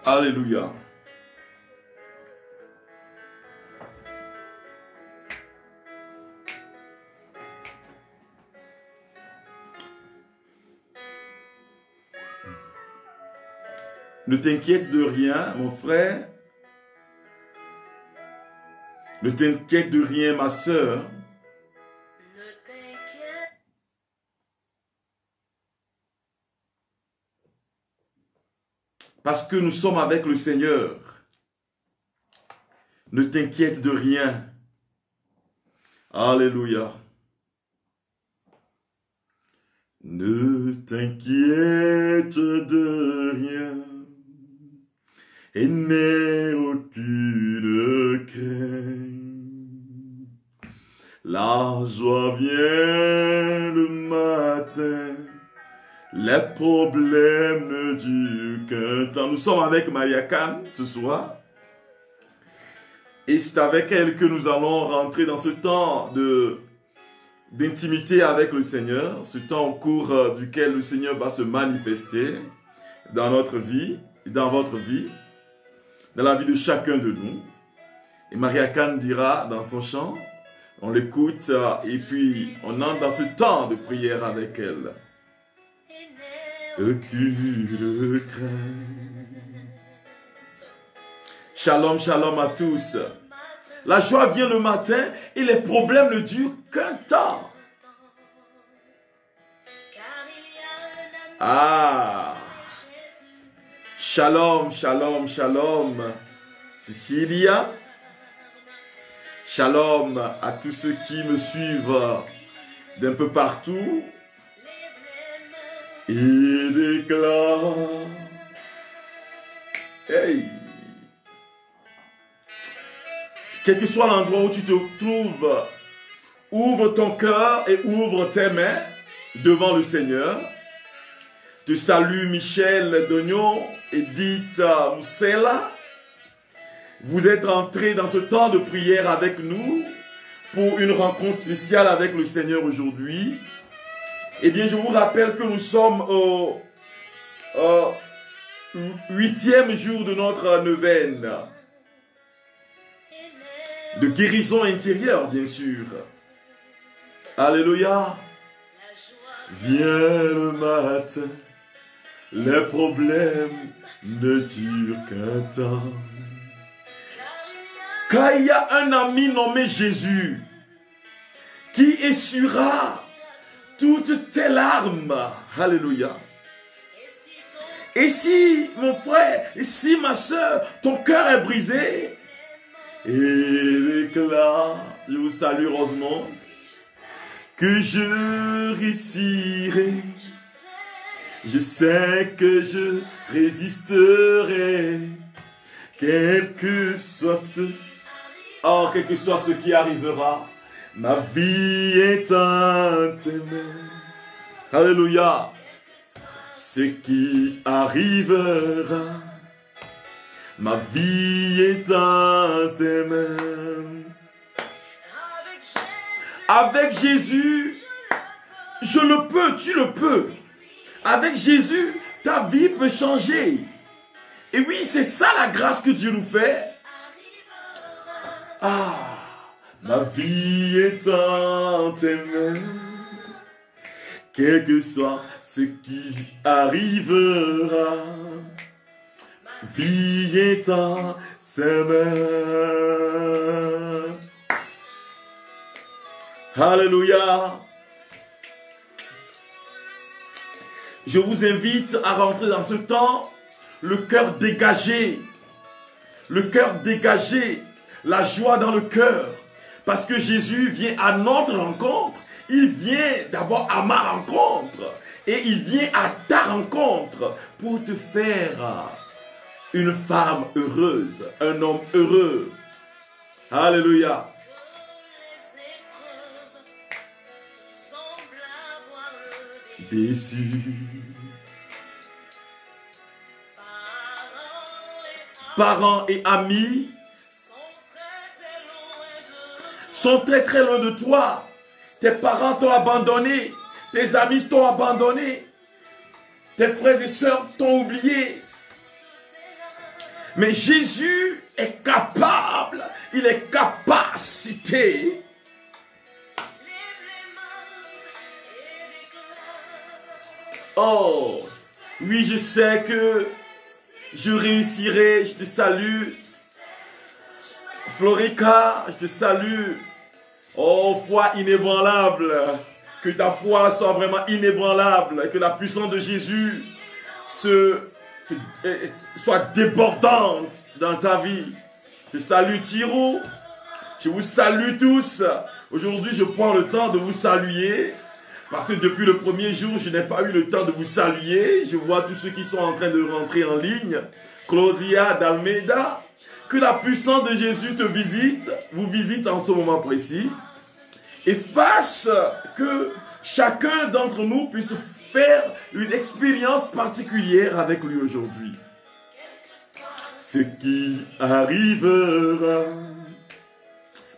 Alléluia. Ne t'inquiète de rien, mon frère. Ne t'inquiète de rien, ma sœur. Parce que nous sommes avec le Seigneur. Ne t'inquiète de rien. Alléluia. Ne t'inquiète de rien. Et n'aie aucune crainte. La joie vient le matin. Les problèmes ne durent qu'un temps. Nous sommes avec Maria Khan ce soir. Et c'est avec elle que nous allons rentrer dans ce temps d'intimité avec le Seigneur. Ce temps au cours duquel le Seigneur va se manifester dans notre vie, dans votre vie, dans la vie de chacun de nous. Et Maria Khan dira dans son chant, on l'écoute et puis on entre dans ce temps de prière avec elle. Aucune crainte. Shalom, shalom à tous. La joie vient le matin et les problèmes ne durent qu'un temps. Ah! Shalom, shalom, shalom. Cecilia. Shalom à tous ceux qui me suivent d'un peu partout. Il déclare. Hey! Quel que soit l'endroit où tu te trouves, ouvre ton cœur et ouvre tes mains devant le Seigneur. Te salue Michel Dognon, Edith Moussela. Vous êtes entrés dans ce temps de prière avec nous pour une rencontre spéciale avec le Seigneur aujourd'hui. Eh bien, je vous rappelle que nous sommes au 8e jour de notre neuvaine de guérison intérieure, bien sûr. Alléluia. Viens le matin, les problèmes ne durent qu'un temps. Car il y a un ami nommé Jésus qui essuiera toutes tes larmes. Alléluia. Et si, mon frère, et si ma soeur, ton cœur est brisé, et l'éclat, je vous salue Rosemonde, que je réussirai, je sais que je résisterai, quel que soit ce qui arrivera, ma vie est en tes mains. Alléluia. Ce qui arrivera, ma vie est en tes mains. Avec Jésus, je le peux, tu le peux. Avec Jésus, ta vie peut changer. Et oui, c'est ça la grâce que Dieu nous fait. Ah, ma vie est en tes mains. Quel que soit ce qui arrivera, ma vie est en ses mains. Alléluia. Je vous invite à rentrer dans ce temps, le cœur dégagé. Le cœur dégagé, la joie dans le cœur. Parce que Jésus vient à notre rencontre. Il vient d'abord à ma rencontre. Et il vient à ta rencontre pour te faire une femme heureuse, un homme heureux. Alléluia. Déçu. Parents et amis sont très très loin de toi. Tes parents t'ont abandonné. Tes amis t'ont abandonné. Tes frères et sœurs t'ont oublié. Mais Jésus est capable, il est capacité oh, oui, je sais que je réussirai, je te salue. Florica, je te salue. Oh, foi inébranlable. Que ta foi soit vraiment inébranlable. Que la puissance de Jésus soit débordante dans ta vie. Je salue Thiro. Je vous salue tous. Aujourd'hui, je prends le temps de vous saluer. Parce que depuis le premier jour, je n'ai pas eu le temps de vous saluer. Je vois tous ceux qui sont en train de rentrer en ligne. Claudia d'Almeida. Que la puissance de Jésus te visite, vous visite en ce moment précis. Et fasse que chacun d'entre nous puisse faire une expérience particulière avec lui aujourd'hui. Ce qui arrivera,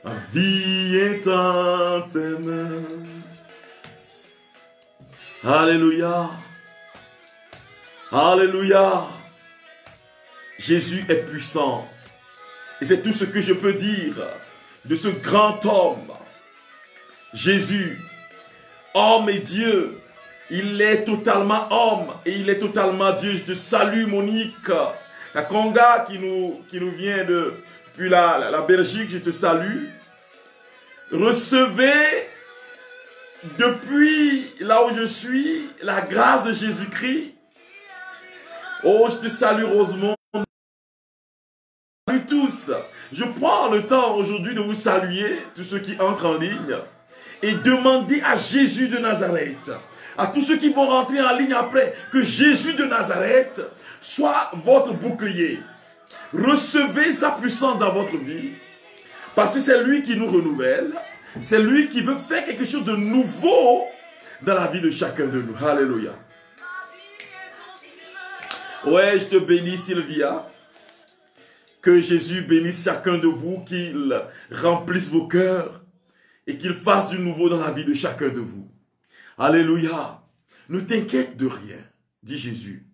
ma vie est en tes mains. Alléluia. Alléluia. Jésus est puissant. Et c'est tout ce que je peux dire de ce grand homme. Jésus, homme et Dieu. Il est totalement homme et il est totalement Dieu. Je te salue Monique. La Conga qui nous vient depuis la Belgique, je te salue. Recevez depuis là où je suis la grâce de Jésus-Christ. Oh, je te salue Rosemont. Salut tous. Je prends le temps aujourd'hui de vous saluer, tous ceux qui entrent en ligne, et demander à Jésus de Nazareth, à tous ceux qui vont rentrer en ligne après, que Jésus de Nazareth soit votre bouclier. Recevez sa puissance dans votre vie, parce que c'est lui qui nous renouvelle, c'est lui qui veut faire quelque chose de nouveau dans la vie de chacun de nous. Alléluia. Ouais, je te bénis Sylvia. Que Jésus bénisse chacun de vous, qu'il remplisse vos cœurs et qu'il fasse du nouveau dans la vie de chacun de vous. Alléluia. Ne t'inquiète de rien, dit Jésus.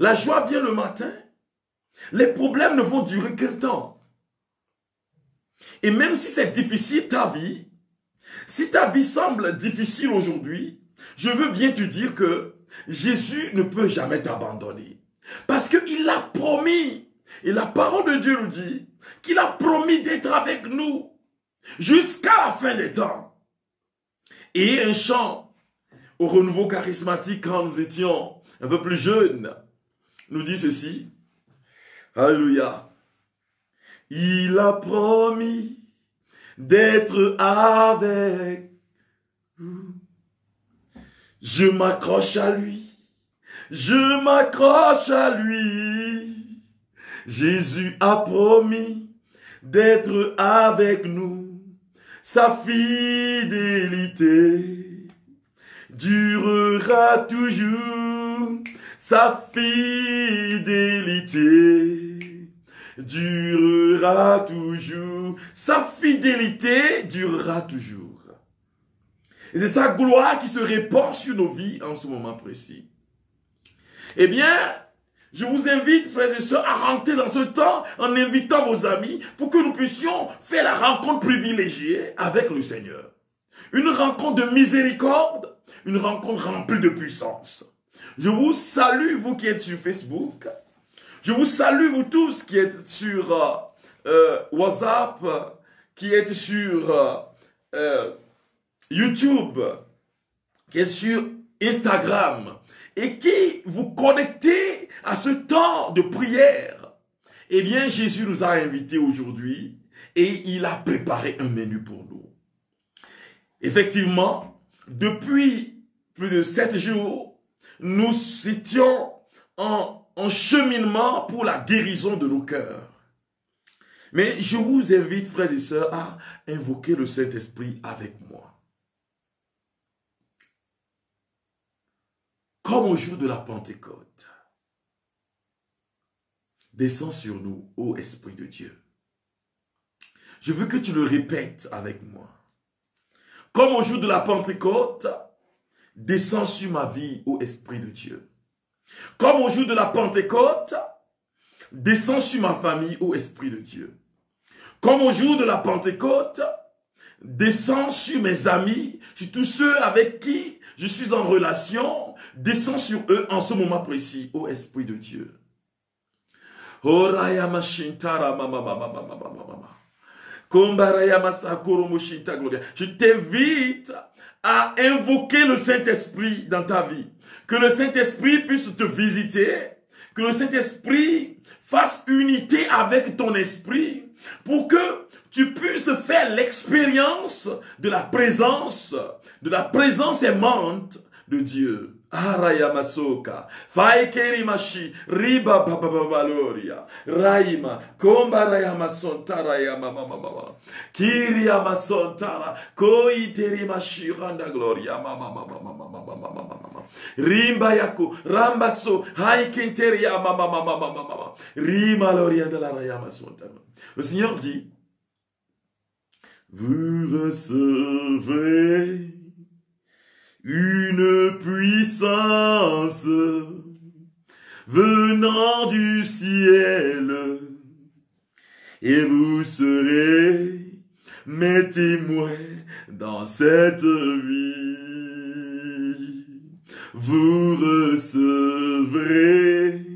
La joie vient le matin. Les problèmes ne vont durer qu'un temps. Et même si c'est difficile ta vie, si ta vie semble difficile aujourd'hui, je veux bien te dire que Jésus ne peut jamais t'abandonner. Parce qu'il l'a promis. Et la parole de Dieu nous dit qu'il a promis d'être avec nous jusqu'à la fin des temps. Et un chant au renouveau charismatique quand nous étions un peu plus jeunes nous dit ceci. Alléluia. Il a promis d'être avec vous. Je m'accroche à lui. Je m'accroche à lui. Jésus a promis d'être avec nous. Sa fidélité durera toujours. Sa fidélité durera toujours. Sa fidélité durera toujours. Et c'est sa gloire qui se répand sur nos vies en ce moment précis. Eh bien, je vous invite, frères et sœurs, à rentrer dans ce temps en invitant vos amis pour que nous puissions faire la rencontre privilégiée avec le Seigneur. Une rencontre de miséricorde, une rencontre remplie de puissance. Je vous salue, vous qui êtes sur Facebook. Je vous salue, vous tous qui êtes sur WhatsApp, qui êtes sur YouTube, qui êtes sur Instagram. Et qui vous connectez à ce temps de prière. Eh bien, Jésus nous a invités aujourd'hui et il a préparé un menu pour nous. Effectivement, depuis plus de 7 jours, nous étions en cheminement pour la guérison de nos cœurs. Mais je vous invite, frères et sœurs, à invoquer le Saint-Esprit avec moi. Comme au jour de la Pentecôte, descends sur nous, ô Esprit de Dieu. Je veux que tu le répètes avec moi. Comme au jour de la Pentecôte, descends sur ma vie, ô Esprit de Dieu. Comme au jour de la Pentecôte, descends sur ma famille, ô Esprit de Dieu. Comme au jour de la Pentecôte, descends sur mes amis, sur tous ceux avec qui je suis en relation, descends sur eux en ce moment précis, ô Esprit de Dieu. Je t'invite à invoquer le Saint-Esprit dans ta vie. Que le Saint-Esprit puisse te visiter, que le Saint-Esprit fasse unité avec ton esprit pour que tu puisses faire l'expérience de la présence aimante de Dieu. Arayamasoka, Faikerimashi, Riba Bababaloria, Raima, Kombarayamasontara Yamamama, Kiriamasontara, Koiterimashi Randa Gloria, Mama, Rimba Yako, Rambaso, Haikenteria, Mama, Rima Loria de la Rayamasontara. Le Seigneur dit, vous recevrez une puissance venant du ciel, et vous serez mes témoins dans cette vie. Vous recevrez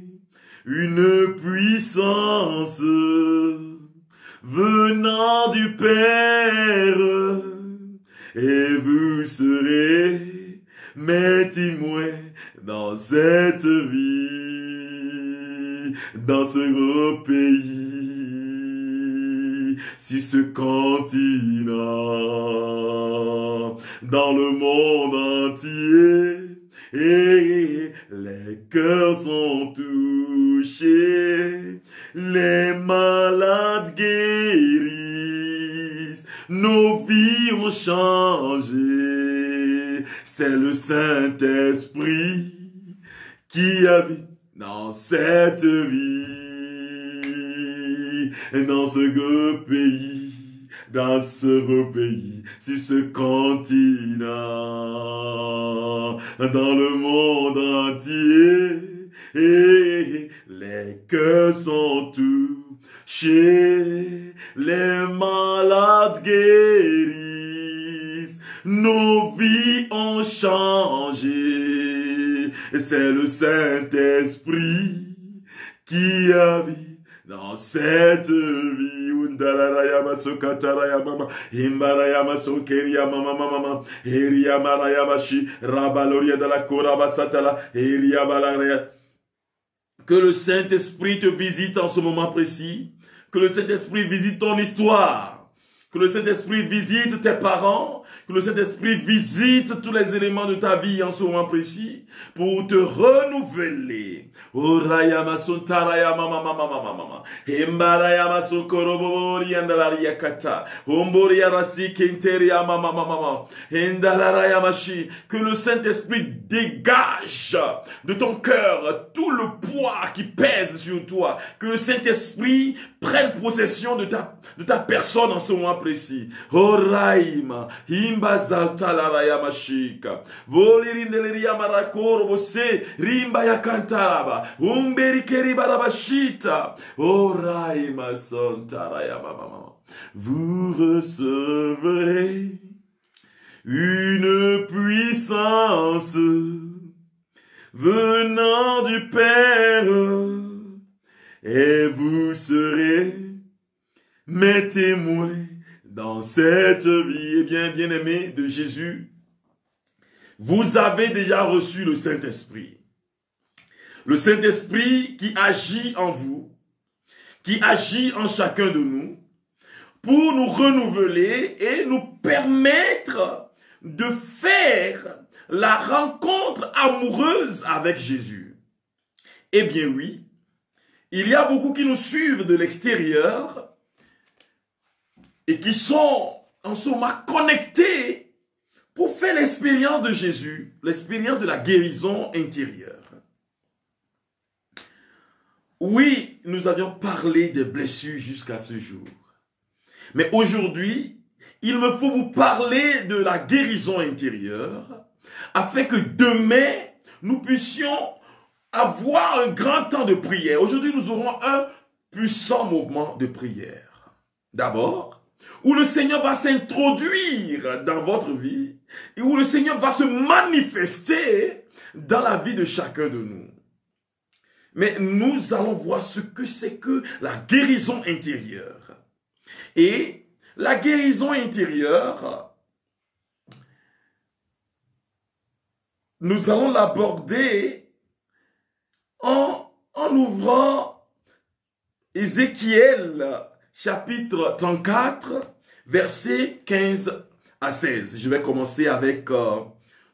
une puissance venant du Père, et vous serez mes témoins dans cette vie, dans ce gros pays, sur ce continent, dans le monde entier. Et les cœurs sont touchés, les malades guérissent, nos vies ont changé. C'est le Saint-Esprit qui habite dans cette vie, dans ce beau pays, dans ce beau pays, sur ce continent, dans le monde entier, et les cœurs sont touchés, les malades guérissent, nos vies ont changé. C'est le Saint-Esprit qui habite dans cette vie. Undalarayama sokatarayama, imbarayama sokeriyama mama, eriyamarayamashi, rabaloria de la korabasatala, eriyabalaraya. Que le Saint-Esprit te visite en ce moment précis. Que le Saint-Esprit visite ton histoire. Que le Saint-Esprit visite tes parents. Que le Saint-Esprit visite tous les éléments de ta vie en ce moment précis pour te renouveler. Orayama sontarayama mama mama mama. Embarayama sokorobori andalariakata. Omboria rasi kenteria mama mama. Endalarayamashi. Que le Saint-Esprit dégage de ton cœur tout le poids qui pèse sur toi. Que le Saint-Esprit prenne possession de ta personne en ce moment précis. Oraima. Imbazatalarayamashika. Volirindeleriamarakoro bose. Rimba yakantaraba. Umberikeribarabashi. Oraima sontarayamama. Vous recevrez une puissance venant du Père, et vous serez mes témoins dans cette vie. Eh bien, bien-aimés de Jésus, vous avez déjà reçu le Saint-Esprit. Le Saint-Esprit qui agit en vous, qui agit en chacun de nous, pour nous renouveler et nous permettre de faire la rencontre amoureuse avec Jésus. Eh bien oui, il y a beaucoup qui nous suivent de l'extérieur et qui sont en ce moment connectés pour faire l'expérience de Jésus, l'expérience de la guérison intérieure. Oui, nous avions parlé des blessures jusqu'à ce jour. Mais aujourd'hui, il me faut vous parler de la guérison intérieure afin que demain, nous puissions avoir un grand temps de prière. Aujourd'hui, nous aurons un puissant mouvement de prière. D'abord, où le Seigneur va s'introduire dans votre vie et où le Seigneur va se manifester dans la vie de chacun de nous. Mais nous allons voir ce que c'est que la guérison intérieure. Et la guérison intérieure, nous allons l'aborder en ouvrant Ézéchiel chapitre 34, versets 15 à 16. Je vais commencer avec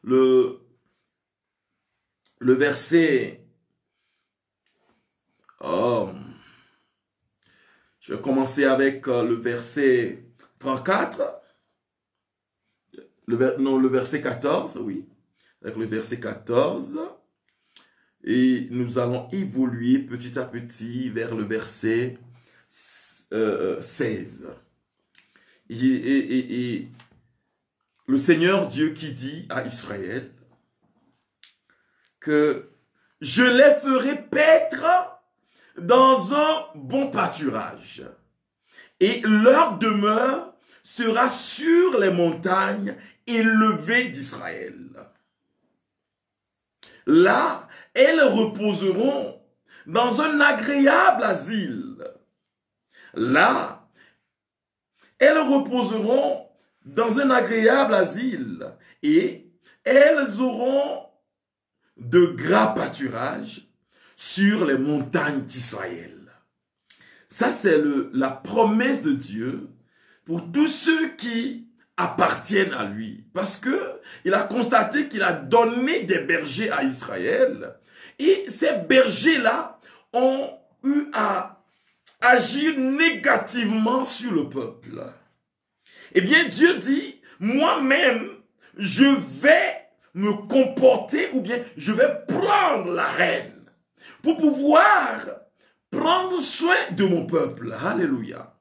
le verset... je vais commencer avec le verset 34. Le verset 14, oui. Avec le verset 14. Et nous allons évoluer petit à petit vers le verset 16. Et le Seigneur Dieu qui dit à Israël que je les ferai paître dans un bon pâturage et leur demeure sera sur les montagnes élevées d'Israël. Là, elles reposeront dans un agréable asile. Là, elles reposeront dans un agréable asile et elles auront de gras pâturages sur les montagnes d'Israël. Ça, c'est la promesse de Dieu pour tous ceux qui appartiennent à lui. Parce que il a constaté qu'il a donné des bergers à Israël. Et ces bergers-là ont eu à agir négativement sur le peuple. Eh bien, Dieu dit, moi-même, je vais me comporter ou bien je vais prendre la reine pour pouvoir prendre soin de mon peuple. Alléluia.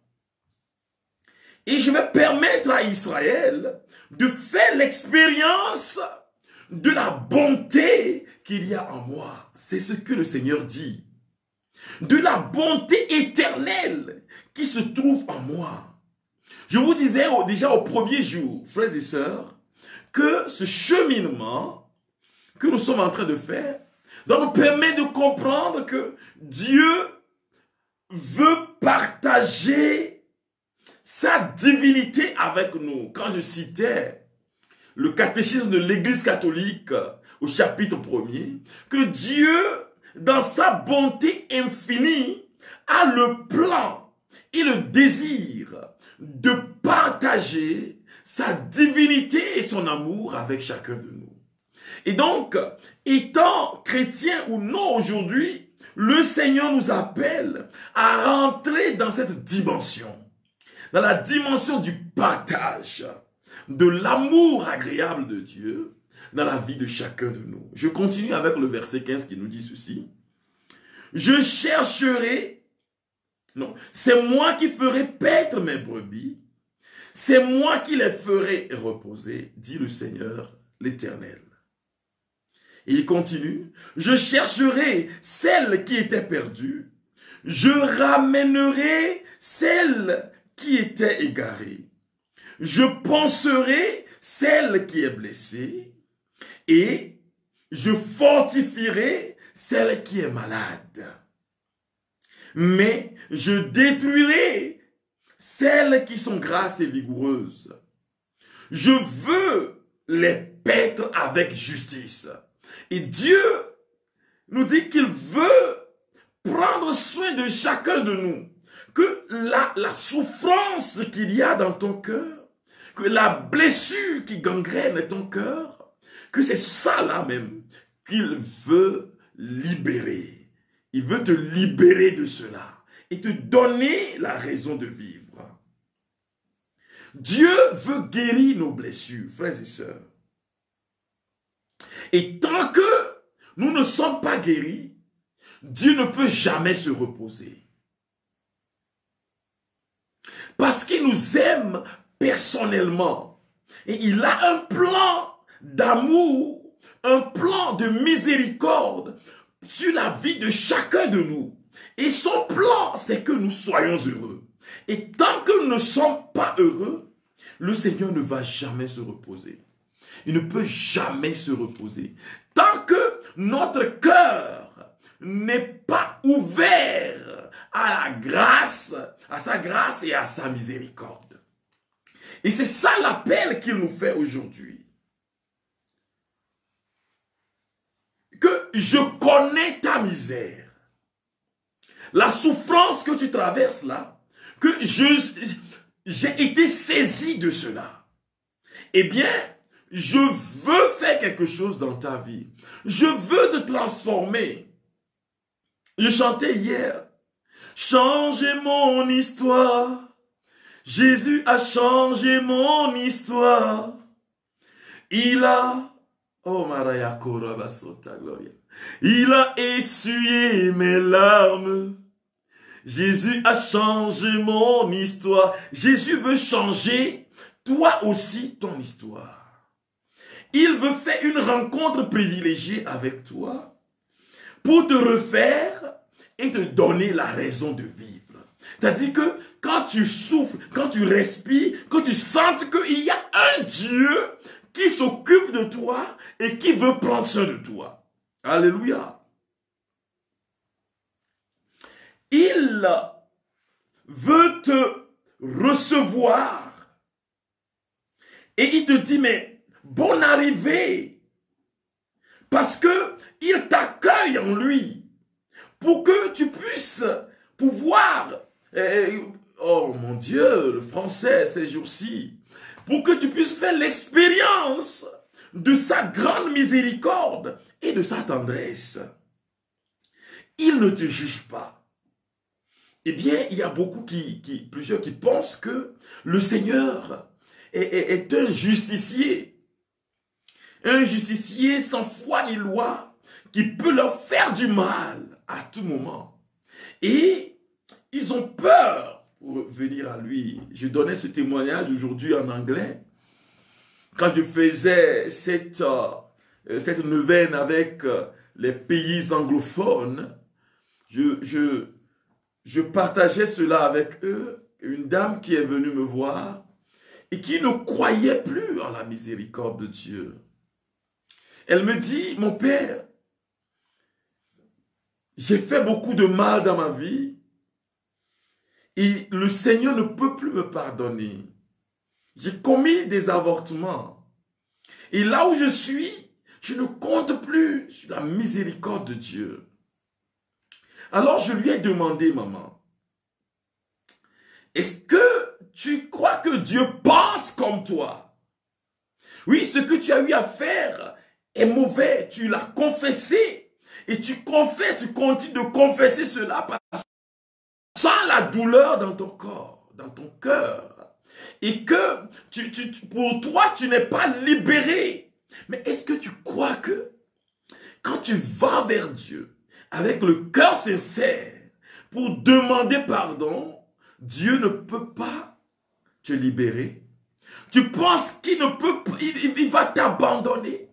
Et je vais permettre à Israël de faire l'expérience de la bonté qu'il y a en moi. C'est ce que le Seigneur dit. De la bonté éternelle qui se trouve en moi. Je vous disais déjà au premier jour, frères et sœurs, que ce cheminement que nous sommes en train de faire doit nous permettre de comprendre que Dieu veut partager sa divinité avec nous. Quand je citais le catéchisme de l'Église catholique au chapitre 1er, que Dieu, dans sa bonté infinie, a le plan et le désir de partager sa divinité et son amour avec chacun de nous. Et donc, étant chrétien ou non aujourd'hui, le Seigneur nous appelle à rentrer dans cette dimension, dans la dimension du partage, de l'amour agréable de Dieu dans la vie de chacun de nous. Je continue avec le verset 15 qui nous dit ceci. Je chercherai, non, c'est moi qui ferai paître mes brebis, c'est moi qui les ferai reposer, dit le Seigneur l'Éternel. Et il continue, je chercherai celles qui étaient perdues, je ramènerai celles qui étaient égarées, je panserai celle qui est blessée et je fortifierai celle qui est malade. Mais je détruirai celles qui sont grasses et vigoureuses. Je veux les paître avec justice. Et Dieu nous dit qu'il veut prendre soin de chacun de nous. Que la souffrance qu'il y a dans ton cœur, que la blessure qui gangrène ton cœur, que c'est ça là même qu'il veut libérer. Il veut te libérer de cela et te donner la raison de vivre. Dieu veut guérir nos blessures, frères et sœurs. Et tant que nous ne sommes pas guéris, Dieu ne peut jamais se reposer. Parce qu'il nous aime personnellement. Et il a un plan d'amour, un plan de miséricorde sur la vie de chacun de nous. Et son plan, c'est que nous soyons heureux. Et tant que nous ne sommes pas heureux, le Seigneur ne va jamais se reposer. Il ne peut jamais se reposer. Tant que notre cœur n'est pas ouvert à la grâce, à sa grâce et à sa miséricorde. Et c'est ça l'appel qu'il nous fait aujourd'hui. Que je connais ta misère. La souffrance que tu traverses là, que j'ai été saisi de cela. Eh bien, je veux faire quelque chose dans ta vie. Je veux te transformer. Je chantais hier. Changer mon histoire. Jésus a changé mon histoire. Il a, oh Maraya Korabasota Gloria. Il a essuyé mes larmes. Jésus a changé mon histoire. Jésus veut changer toi aussi ton histoire. Il veut faire une rencontre privilégiée avec toi pour te refaire et te donner la raison de vivre. C'est-à-dire que quand tu souffres, quand tu respires, quand tu sens qu'il y a un Dieu qui s'occupe de toi et qui veut prendre soin de toi. Alléluia. Il veut te recevoir et il te dit, mais bonne arrivée, parce que il t'accueille en lui pour que tu puisses pouvoir, oh mon Dieu, le français ces jours-ci, pour que tu puisses faire l'expérience de sa grande miséricorde et de sa tendresse. Il ne te juge pas. Eh bien, il y a plusieurs qui pensent que le Seigneur est un justicier. Un justicier sans foi ni loi qui peut leur faire du mal à tout moment. Et ils ont peur pour venir à lui. Je donnais ce témoignage aujourd'hui en anglais. Quand je faisais cette neuvaine avec les pays anglophones, je partageais cela avec eux. Une dame qui est venue me voir et qui ne croyait plus en la miséricorde de Dieu. Elle me dit, mon père, j'ai fait beaucoup de mal dans ma vie et le Seigneur ne peut plus me pardonner. J'ai commis des avortements. Et là où je suis, je ne compte plus sur la miséricorde de Dieu. Alors je lui ai demandé, maman, est-ce que tu crois que Dieu pense comme toi? Oui, ce que tu as eu à faire est mauvais, tu l'as confessé. Et tu confesses, tu continues de confesser cela parce que tu sens la douleur dans ton corps, dans ton cœur. Et que pour toi, tu n'es pas libéré. Mais est-ce que tu crois que quand tu vas vers Dieu avec le cœur sincère pour demander pardon, Dieu ne peut pas te libérer? Tu penses qu'il ne peut pas, il va t'abandonner?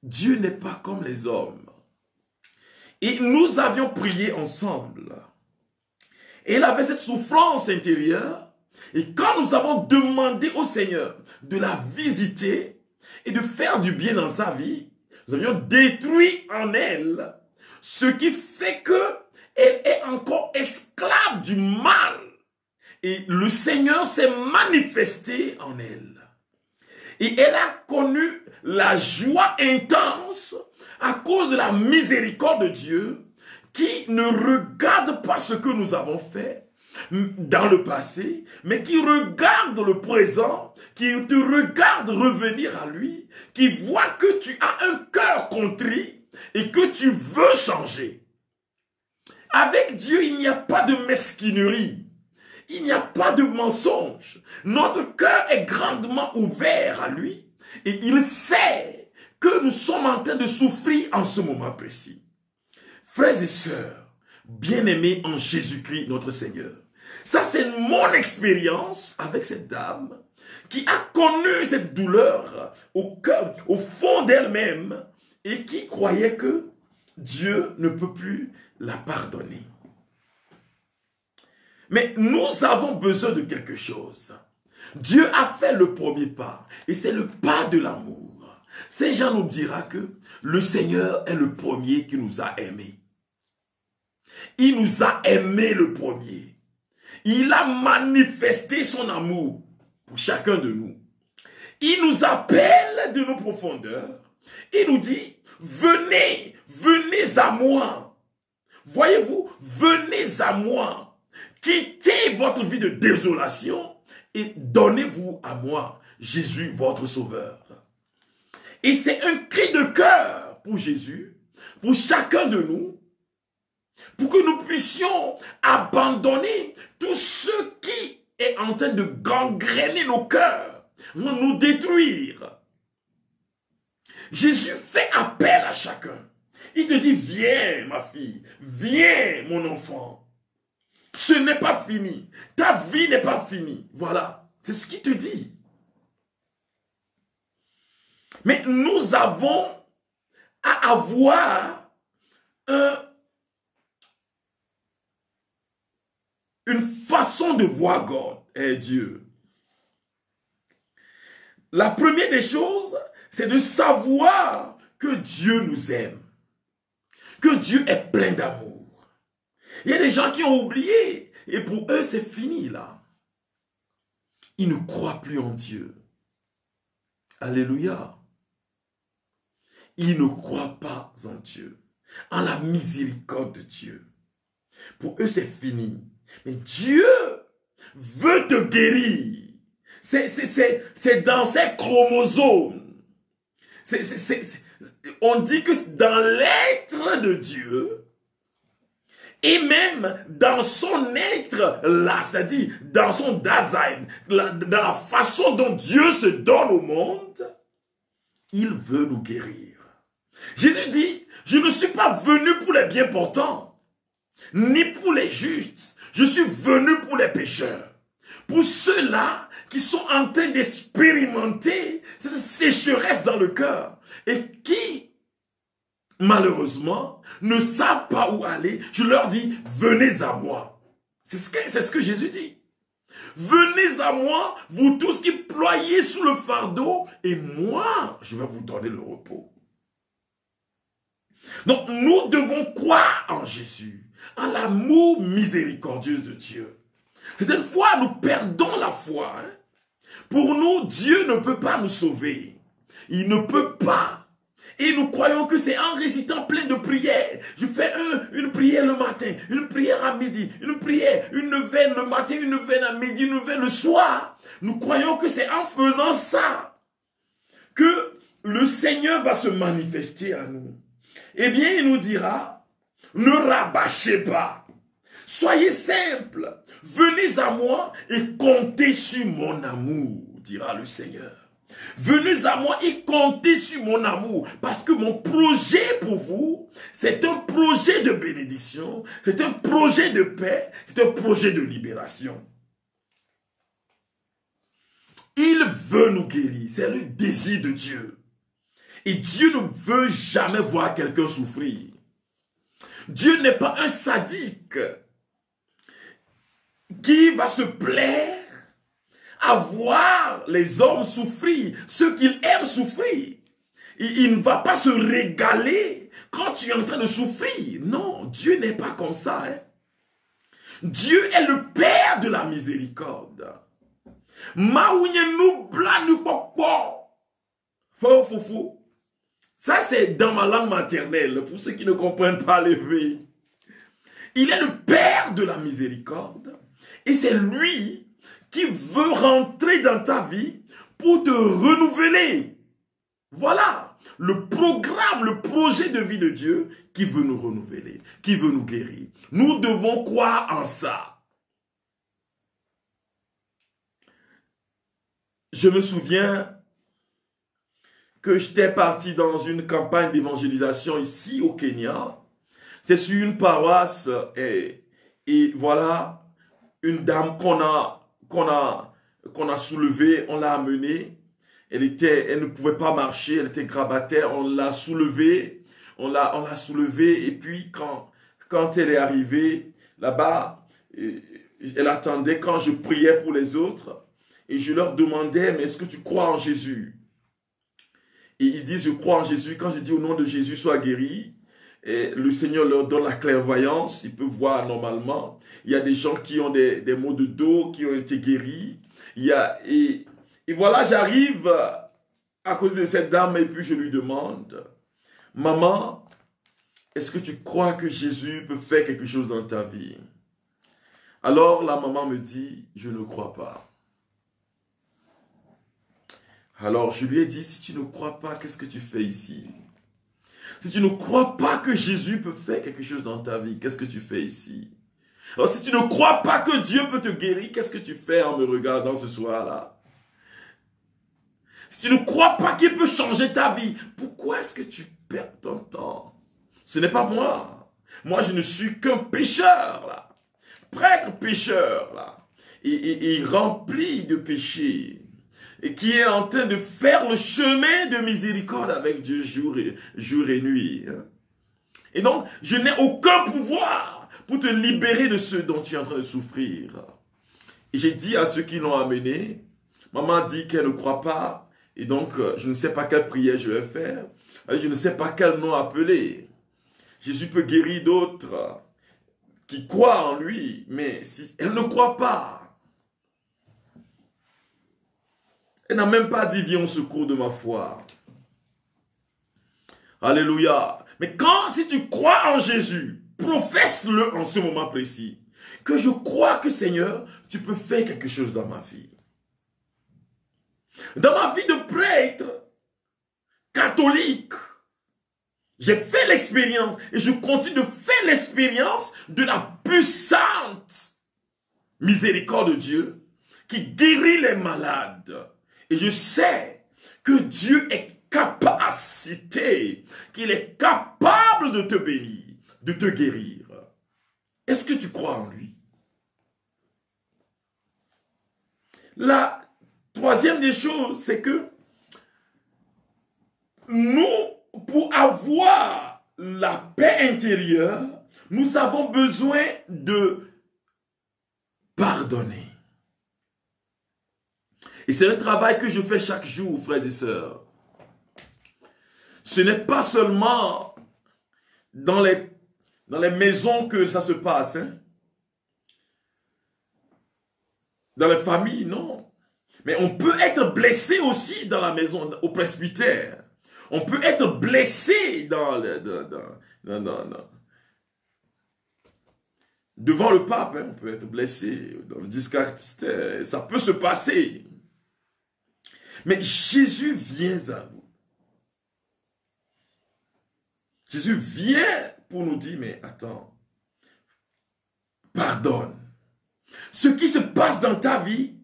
Dieu n'est pas comme les hommes. Et nous avions prié ensemble. Et il avait cette souffrance intérieure. Et quand nous avons demandé au Seigneur de la visiter et de faire du bien dans sa vie, nous avions détruit en elle ce qui fait qu'elle est encore esclave du mal. Et le Seigneur s'est manifesté en elle. Et elle a connu la joie intense à cause de la miséricorde de Dieu qui ne regarde pas ce que nous avons fait dans le passé, mais qui regarde le présent, qui te regarde revenir à lui, qui voit que tu as un cœur contrit et que tu veux changer. Avec Dieu, il n'y a pas de mesquinerie. Il n'y a pas de mensonge. Notre cœur est grandement ouvert à lui et il sait que nous sommes en train de souffrir en ce moment précis. Frères et sœurs, bien-aimés en Jésus-Christ notre Seigneur, ça c'est mon expérience avec cette dame qui a connu cette douleur au cœur, au fond d'elle-même et qui croyait que Dieu ne peut plus la pardonner. Mais nous avons besoin de quelque chose. Dieu a fait le premier pas, et c'est le pas de l'amour. Saint Jean nous dira que le Seigneur est le premier qui nous a aimés. Il nous a aimés le premier. Il a manifesté son amour pour chacun de nous. Il nous appelle de nos profondeurs. Il nous dit, venez, venez à moi. Voyez-vous, venez à moi. Quittez votre vie de désolation et donnez-vous à moi, Jésus, votre sauveur. Et c'est un cri de cœur pour Jésus, pour chacun de nous, pour que nous puissions abandonner tout ce qui est en train de gangréner nos cœurs, nous détruire. Jésus fait appel à chacun. Il te dit, viens ma fille, viens mon enfant. Ce n'est pas fini. Ta vie n'est pas finie. Voilà, c'est ce qu'il te dit. Mais nous avons à avoir une façon de voir Dieu. La première des choses, c'est de savoir que Dieu nous aime. Que Dieu est plein d'amour. Il y a des gens qui ont oublié. Et pour eux, c'est fini là. Ils ne croient plus en Dieu. Alléluia. Ils ne croient pas en Dieu. En la miséricorde de Dieu. Pour eux, c'est fini. Mais Dieu veut te guérir. C'est dans ses chromosomes. On dit que dans l'être de Dieu, et même dans son être là, c'est-à-dire dans son Dasein, dans la façon dont Dieu se donne au monde, il veut nous guérir. Jésus dit, je ne suis pas venu pour les bien portants, ni pour les justes, je suis venu pour les pécheurs, pour ceux-là qui sont en train d'expérimenter cette sécheresse dans le cœur et qui, malheureusement, ne savent pas où aller. Je leur dis, venez à moi. C'est ce que Jésus dit. Venez à moi, vous tous qui ployez sous le fardeau, et moi, je vais vous donner le repos. Donc, nous devons croire en Jésus, en l'amour miséricordieux de Dieu. Certaines fois, nous perdons la foi. Pour nous, Dieu ne peut pas nous sauver. Il ne peut pas. Et nous croyons que c'est en récitant plein de prières. Je fais une prière le matin, une prière à midi, une prière, une neuvaine le matin, une neuvaine à midi, une neuvaine le soir. Nous croyons que c'est en faisant ça que le Seigneur va se manifester à nous. Eh bien, il nous dira, ne rabâchez pas. Soyez simples. Venez à moi et comptez sur mon amour, dira le Seigneur. Venez à moi et comptez sur mon amour, parce que mon projet pour vous, c'est un projet de bénédiction, c'est un projet de paix, c'est un projet de libération. Il veut nous guérir, c'est le désir de Dieu. Et Dieu ne veut jamais voir quelqu'un souffrir. Dieu n'est pas un sadique qui va se plaire à voir les hommes souffrir, ceux qu'il aime souffrir. Il ne va pas se régaler quand tu es en train de souffrir. Non, Dieu n'est pas comme ça. Hein. Dieu est le Père de la miséricorde. Oh, foufou. Ça, c'est dans ma langue maternelle, pour ceux qui ne comprennent pas l'éveil. Il est le Père de la miséricorde. Et c'est lui qui veut rentrer dans ta vie pour te renouveler. Voilà le programme, le projet de vie de Dieu qui veut nous renouveler, qui veut nous guérir. Nous devons croire en ça. Je me souviens que j'étais parti dans une campagne d'évangélisation ici au Kenya. C'était sur une paroisse et voilà, une dame qu'on a soulevée, on l'a amenée. Elle ne pouvait pas marcher, elle était grabataire, on l'a soulevée, on l'a soulevée, et puis quand elle est arrivée là-bas, elle attendait quand je priais pour les autres, et je leur demandais, mais est-ce que tu crois en Jésus? Et ils disent, je crois en Jésus. Quand je dis au nom de Jésus, sois guéri, et le Seigneur leur donne la clairvoyance, ils peuvent voir normalement. Il y a des gens qui ont des maux de dos, qui ont été guéris. Et voilà, j'arrive à côté de cette dame, et puis je lui demande, maman, est-ce que tu crois que Jésus peut faire quelque chose dans ta vie? Alors la maman me dit, je ne crois pas. Alors je lui ai dit, si tu ne crois pas, qu'est-ce que tu fais ici? Si tu ne crois pas que Jésus peut faire quelque chose dans ta vie, qu'est-ce que tu fais ici? Alors si tu ne crois pas que Dieu peut te guérir, qu'est-ce que tu fais en me regardant ce soir-là? Si tu ne crois pas qu'il peut changer ta vie, pourquoi est-ce que tu perds ton temps? Ce n'est pas moi. Moi, je ne suis qu'un pécheur, là. Prêtre pécheur, là. Et rempli de péchés. Et qui est en train de faire le chemin de miséricorde avec Dieu jour et nuit. Et donc, je n'ai aucun pouvoir pour te libérer de ce dont tu es en train de souffrir. Et j'ai dit à ceux qui l'ont amené, maman dit qu'elle ne croit pas, et donc je ne sais pas quelle prière je vais faire, je ne sais pas quel nom appeler. Jésus peut guérir d'autres qui croient en lui, mais si elle ne croit pas, elle n'a même pas dit, viens au secours de ma foi. Alléluia. Mais si tu crois en Jésus, professe-le en ce moment précis. Que je crois que Seigneur, tu peux faire quelque chose dans ma vie. Dans ma vie de prêtre catholique, j'ai fait l'expérience et je continue de faire l'expérience de la puissante miséricorde de Dieu qui guérit les malades. Et je sais que Dieu est capacité, qu'il est capable de te bénir, de te guérir. Est-ce que tu crois en lui? La troisième des choses, c'est que nous, pour avoir la paix intérieure, nous avons besoin de pardonner. Et c'est un travail que je fais chaque jour, frères et sœurs. Ce n'est pas seulement dans les maisons que ça se passe. Hein? Dans les familles, non. Mais on peut être blessé aussi dans la maison, au presbytère. On peut être blessé devant le pape. Hein? On peut être blessé dans le discastère. Ça peut se passer. Mais Jésus vient à vous. Jésus vient pour nous dire, mais attends, pardonne. Ce qui se passe dans ta vie,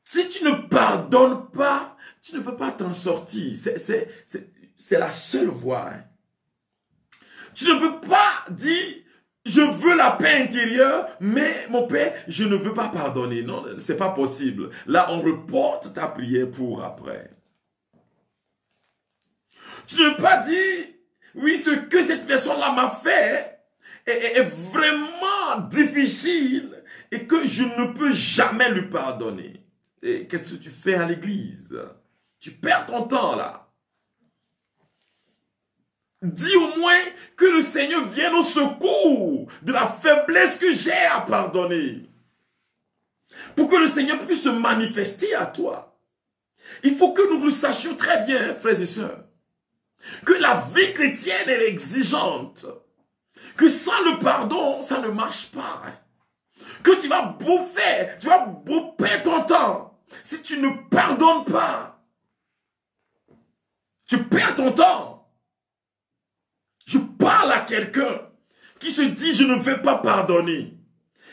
si tu ne pardonnes pas, tu ne peux pas t'en sortir. C'est la seule voie. Hein. Tu ne peux pas dire, je veux la paix intérieure, mais mon Père, je ne veux pas pardonner. Non, ce n'est pas possible. Là, on reporte ta prière pour après. Tu ne peux pas dire, oui, ce que cette personne-là m'a fait est vraiment difficile et que je ne peux jamais lui pardonner. Et qu'est-ce que tu fais à l'église? Tu perds ton temps là. Dis au moins que le Seigneur vienne au secours de la faiblesse que j'ai à pardonner. Pour que le Seigneur puisse se manifester à toi. Il faut que nous le sachions très bien, frères et sœurs, que la vie chrétienne est exigeante. Que sans le pardon, ça ne marche pas. Que tu vas bouffer, tu vas bouffer ton temps. Si tu ne pardonnes pas, tu perds ton temps. Je parle à quelqu'un qui se dit, je ne vais pas pardonner.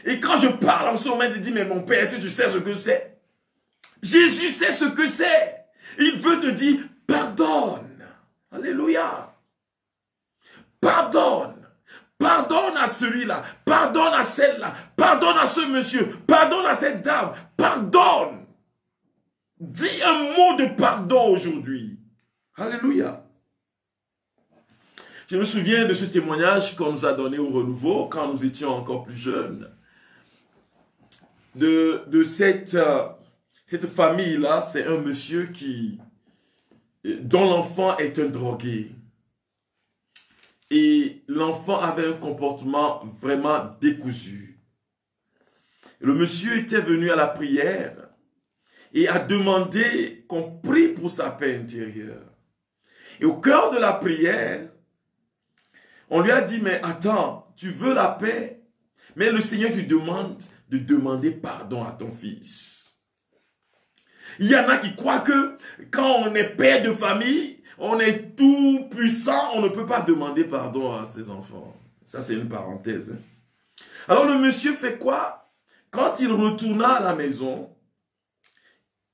Et quand je parle en ce moment, il dit, mais mon Père, est-ce que tu sais ce que c'est? Jésus sait ce que c'est. Il veut te dire, pardonne. Alléluia. Pardonne. Pardonne à celui-là. Pardonne à celle-là. Pardonne à ce monsieur. Pardonne à cette dame. Pardonne. Dis un mot de pardon aujourd'hui. Alléluia. Je me souviens de ce témoignage qu'on nous a donné au renouveau quand nous étions encore plus jeunes. De cette famille-là, c'est un monsieur dont l'enfant est un drogué. Et l'enfant avait un comportement vraiment décousu. Le monsieur était venu à la prière et a demandé qu'on prie pour sa paix intérieure. Et au cœur de la prière, on lui a dit, mais attends, tu veux la paix, mais le Seigneur te demande de demander pardon à ton fils. Il y en a qui croient que quand on est père de famille, on est tout puissant, on ne peut pas demander pardon à ses enfants. Ça, c'est une parenthèse. Alors, le monsieur fait quoi? Quand il retourna à la maison,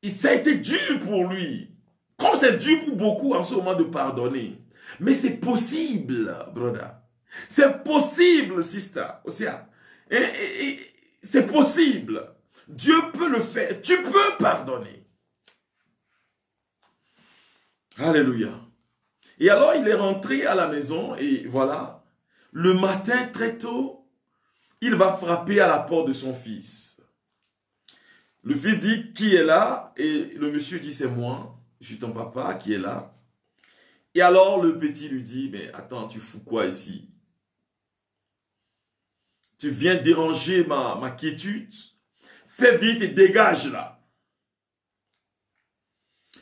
ça a été dur pour lui. Comme c'est dur pour beaucoup en ce moment de pardonner. Mais c'est possible, brother. C'est possible, sister. C'est possible. Dieu peut le faire. Tu peux pardonner. Alléluia. Et alors, il est rentré à la maison et voilà. Le matin, très tôt, il va frapper à la porte de son fils. Le fils dit, qui est là? Et le monsieur dit, c'est moi. Je suis ton papa qui est là. Et alors, le petit lui dit, mais attends, tu fous quoi ici? Tu viens déranger ma quiétude? Fais vite et dégage là.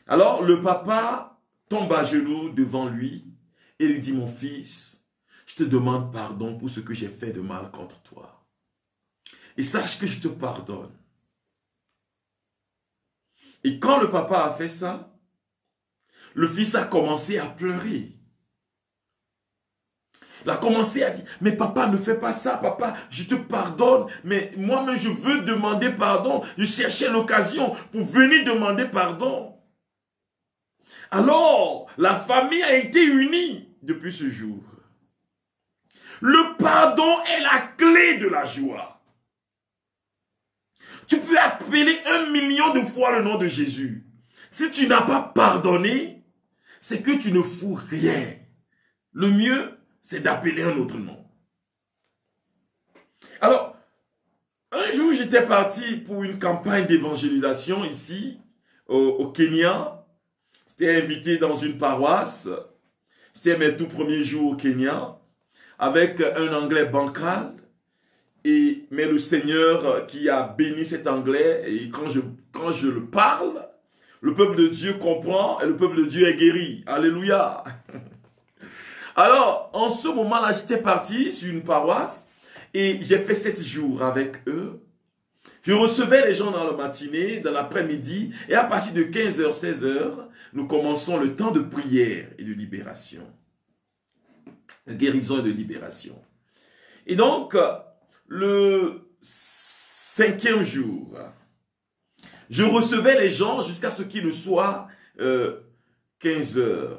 Alors, le papa tombe à genoux devant lui et lui dit, mon fils, je te demande pardon pour ce que j'ai fait de mal contre toi. Et sache que je te pardonne. Et quand le papa a fait ça, le fils a commencé à pleurer. Il a commencé à dire, mais papa, ne fais pas ça, papa, je te pardonne, mais moi-même je veux demander pardon. Je cherchais l'occasion pour venir demander pardon. Alors, la famille a été unie depuis ce jour. Le pardon est la clé de la joie. Tu peux appeler 1 million de fois le nom de Jésus. Si tu n'as pas pardonné, c'est que tu ne fous rien. Le mieux, c'est d'appeler un autre nom. Alors, un jour, j'étais parti pour une campagne d'évangélisation ici, au Kenya. J'étais invité dans une paroisse. C'était mes tout premiers jours au Kenya, avec un anglais bancal. Mais le Seigneur qui a béni cet anglais, et quand je le parle, le peuple de Dieu comprend et le peuple de Dieu est guéri. Alléluia. Alors, en ce moment-là, j'étais parti sur une paroisse et j'ai fait 7 jours avec eux. Je recevais les gens dans la matinée, dans l'après-midi, et à partir de 15h, 16h, nous commençons le temps de prière et de libération. De guérison et de libération. Et donc, le 5e jour, je recevais les gens jusqu'à ce qu'il ne soit 15h.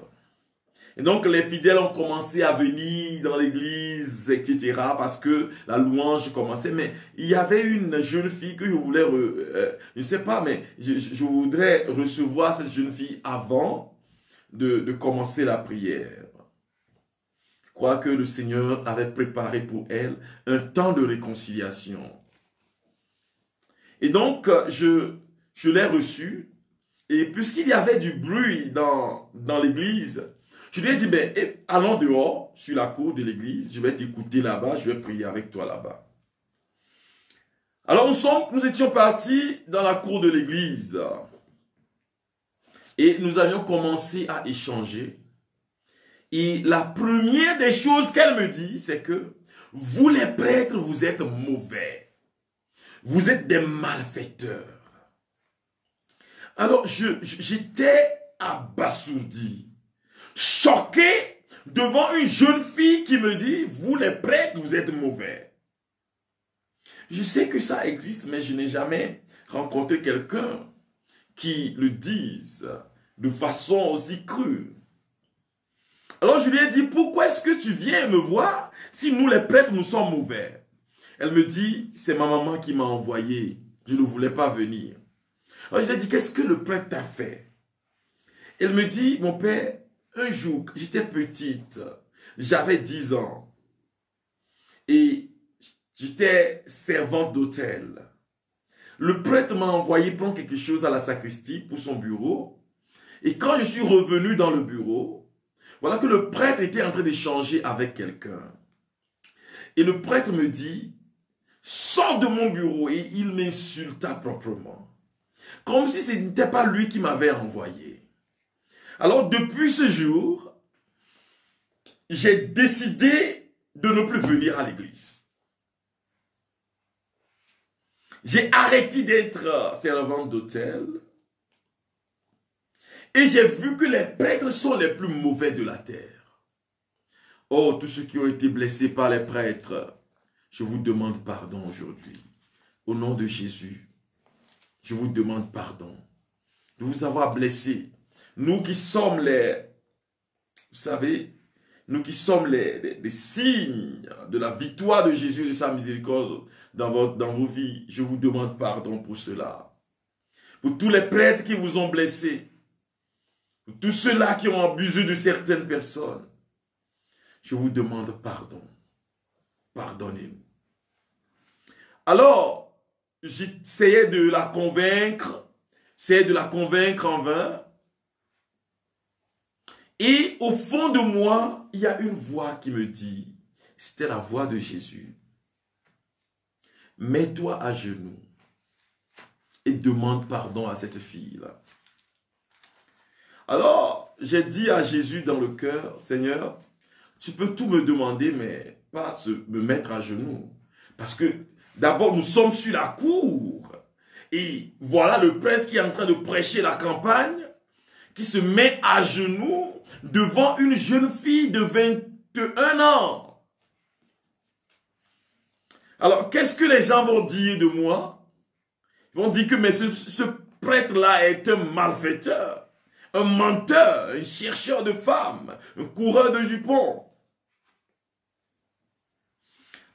Et donc les fidèles ont commencé à venir dans l'église, etc. parce que la louange commençait. Mais il y avait une jeune fille que je voulais, je ne sais pas, mais je voudrais recevoir cette jeune fille avant de commencer la prière. Je crois que le Seigneur avait préparé pour elle un temps de réconciliation. Et donc, je l'ai reçue. Et puisqu'il y avait du bruit dans l'église, je lui ai dit, ben, allons dehors, sur la cour de l'église, je vais t'écouter là-bas, je vais prier avec toi là-bas. Alors nous étions partis dans la cour de l'église. Et nous avions commencé à échanger. Et la première des choses qu'elle me dit, c'est que vous les prêtres, vous êtes mauvais. Vous êtes des malfaiteurs. Alors j'étais abasourdi, choqué devant une jeune fille qui me dit, vous les prêtres, vous êtes mauvais. Je sais que ça existe, mais je n'ai jamais rencontré quelqu'un qui le dise de façon aussi crue. Alors je lui ai dit, pourquoi est-ce que tu viens me voir si nous les prêtres nous sommes mauvais? Elle me dit, c'est ma maman qui m'a envoyé, je ne voulais pas venir. Alors je lui ai dit, qu'est-ce que le prêtre t'a fait? Elle me dit, mon père, un jour, j'étais petite, J'avais 10 ans. Et j'étais servante d'hôtel. Le prêtre m'a envoyé prendre quelque chose à la sacristie pour son bureau. Et quand je suis revenu dans le bureau, voilà que le prêtre était en train d'échanger avec quelqu'un. Et le prêtre me dit, sors de mon bureau. Et il m'insulta proprement. Comme si ce n'était pas lui qui m'avait envoyé. Alors depuis ce jour, j'ai décidé de ne plus venir à l'église. J'ai arrêté d'être servante d'hôtel. Et j'ai vu que les prêtres sont les plus mauvais de la terre. Oh, tous ceux qui ont été blessés par les prêtres, je vous demande pardon aujourd'hui. Au nom de Jésus, je vous demande pardon de vous avoir blessé. Nous qui sommes les, vous savez, nous qui sommes les signes de la victoire de Jésus et de sa miséricorde dans vos vies, je vous demande pardon pour cela. Pour tous les prêtres qui vous ont blessés, pour tous ceux-là qui ont abusé de certaines personnes, je vous demande pardon. Pardonnez-nous. Alors, j'essayais de la convaincre en vain. Et au fond de moi, il y a une voix qui me dit, c'était la voix de Jésus. Mets-toi à genoux et demande pardon à cette fille-là. Alors, j'ai dit à Jésus dans le cœur, Seigneur, tu peux tout me demander, mais pas me mettre à genoux. Parce que d'abord, nous sommes sur la cour. Et voilà le prêtre qui est en train de prêcher la campagne, qui se met à genoux devant une jeune fille de 21 ans. Alors, qu'est-ce que les gens vont dire de moi? Ils vont dire que mais ce prêtre-là est un malfaiteur, un menteur, un chercheur de femmes, un coureur de jupons.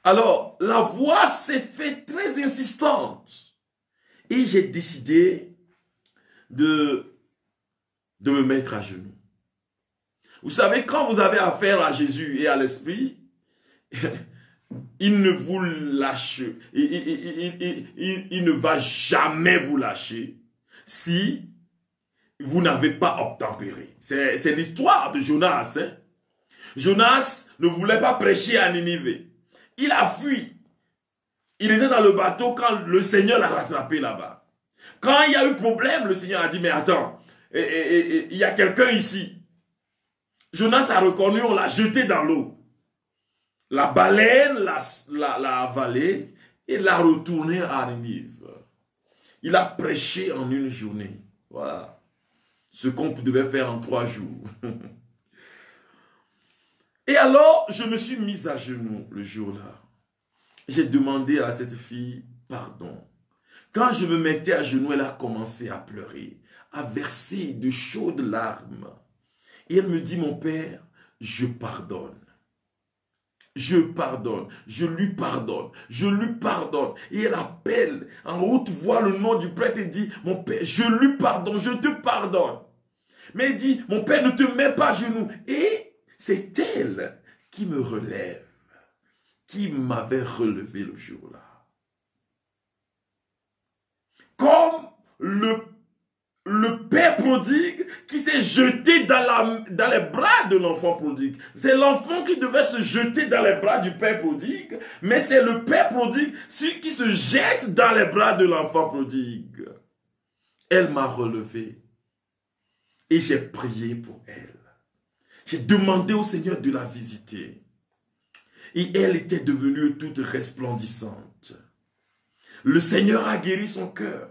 Alors, la voix s'est faite très insistante. Et j'ai décidé de me mettre à genoux. Vous savez, quand vous avez affaire à Jésus et à l'Esprit, il ne vous lâche, il ne va jamais vous lâcher si vous n'avez pas obtempéré. C'est l'histoire de Jonas. Hein? Jonas ne voulait pas prêcher à Ninive. Il a fui. Il était dans le bateau quand le Seigneur l'a rattrapé là-bas. Quand il y a eu problème, le Seigneur a dit, mais attends, il y a quelqu'un ici. Jonas a reconnu, on l'a jeté dans l'eau. La baleine l'a avalé et l'a retourné à Ninive. Il a prêché en une journée. Voilà. Ce qu'on devait faire en 3 jours. Et alors, je me suis mis à genoux le jour-là. J'ai demandé à cette fille pardon. Quand je me mettais à genoux, elle a commencé à pleurer, à verser de chaudes larmes. Et elle me dit, mon père, je pardonne. Je pardonne, je lui pardonne, je lui pardonne. Et elle appelle en haute voix le nom du prêtre et dit, mon père, je lui pardonne, je te pardonne. Mais elle dit, mon père, ne te mets pas à genoux. Et c'est elle qui me relève, qui m'avait relevé le jour-là. Comme le père prodigue qui s'est jeté dans les bras de l'enfant prodigue. C'est l'enfant qui devait se jeter dans les bras du père prodigue, mais c'est le père prodigue qui se jette dans les bras de l'enfant prodigue. Elle m'a relevé et j'ai prié pour elle. J'ai demandé au Seigneur de la visiter. Et elle était devenue toute resplendissante. Le Seigneur a guéri son cœur.